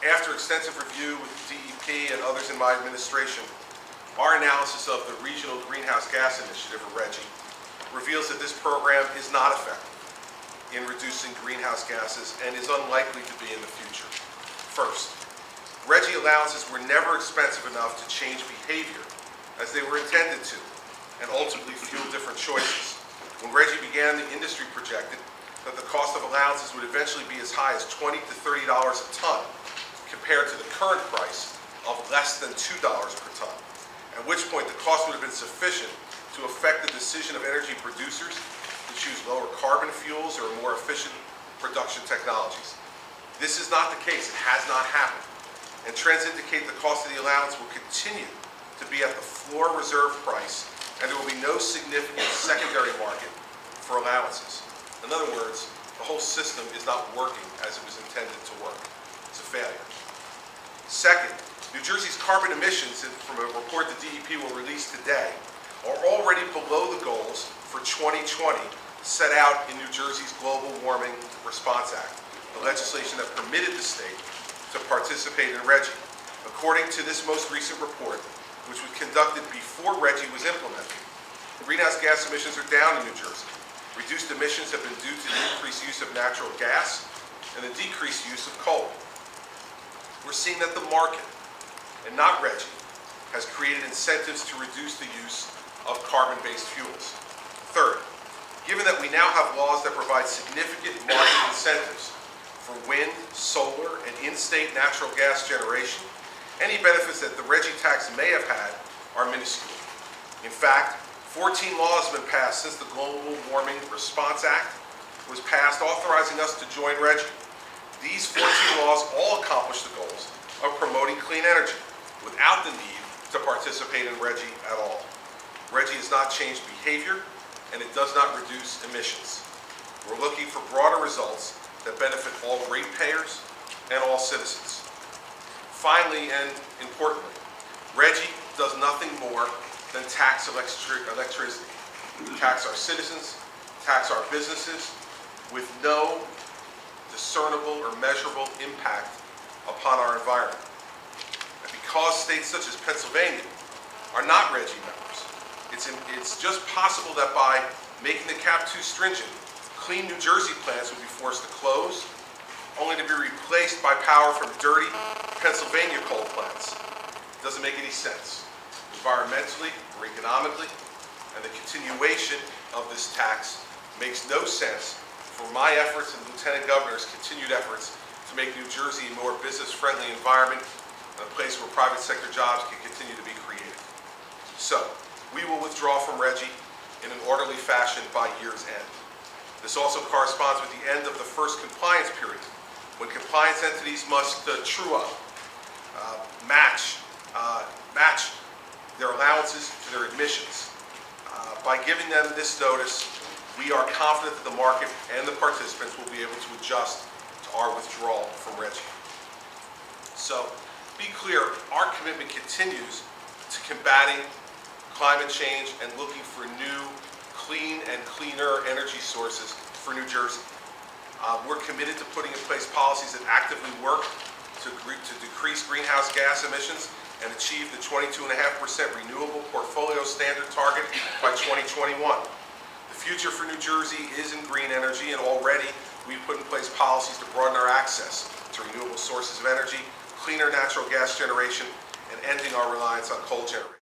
After extensive review with the DEP and others in my administration, our analysis of the Regional Greenhouse Gas Initiative, or RGGI, reveals that this program is not effective in reducing greenhouse gases and is unlikely to be in the future. First, RGGI allowances were never expensive enough to change behavior as they were intended to, and ultimately fuel different choices. When RGGI began, the industry projected that the cost of allowances would eventually be as high as $20 to $30 a ton, compared to the current price of less than $2 per ton, at which point the cost would have been sufficient to affect the decision of energy producers to choose lower carbon fuels or more efficient production technologies. This is not the case. It has not happened. And trends indicate the cost of the allowance will continue to be at the floor reserve price, and there will be no significant secondary market for allowances. In other words, the whole system is not working as it was intended to work. It's a failure. Second, New Jersey's carbon emissions, from a report the DEP will release today, are already below the goals for 2020 set out in New Jersey's Global Warming Response Act, the legislation that permitted the state to participate in RGGI. According to this most recent report, which was conducted before RGGI was implemented, greenhouse gas emissions are down in New Jersey. Reduced emissions have been due to the increased use of natural gas and the decreased use of coal. We're seeing that the market, and not RGGI, has created incentives to reduce the use of carbon-based fuels. Third, given that we now have laws that provide significant market incentives for wind, solar, and in-state natural gas generation, any benefits that the RGGI tax may have had are minuscule. In fact, 14 laws have been passed since the Global Warming Response Act was passed, authorizing us to join RGGI. These 14 laws all accomplish the goals of promoting clean energy without the need to participate in RGGI at all. RGGI has not changed behavior, and it does not reduce emissions. We're looking for broader results that benefit all ratepayers and all citizens. Finally, and importantly, RGGI does nothing more than tax electricity. Tax our citizens, tax our businesses, with no discernible or measurable impact upon our environment. And because states such as Pennsylvania are not RGGI members, it's just possible that by making the cap too stringent, clean New Jersey plants would be forced to close, only to be replaced by power from dirty Pennsylvania coal plants. It doesn't make any sense, environmentally or economically, and the continuation of this tax makes no sense for my efforts and Lieutenant Governor's continued efforts to make New Jersey a more business-friendly environment and a place where private sector jobs can continue to be created. So, we will withdraw from RGGI in an orderly fashion by year's end. This also corresponds with the end of the first compliance period, when compliance entities must true up, match their allowances to their admissions. By giving them this notice, we are confident that the market and the participants will be able to adjust to our withdrawal from RGGI. So, be clear, our commitment continues to combating climate change and looking for new, clean and cleaner energy sources for New Jersey. We're committed to putting in place policies that actively work to decrease greenhouse gas emissions and achieve the 22.5% renewable portfolio standard target by 2021. The future for New Jersey is in green energy, and already we've put in place policies to broaden our access to renewable sources of energy, cleaner natural gas generation, and ending our reliance on coal generation.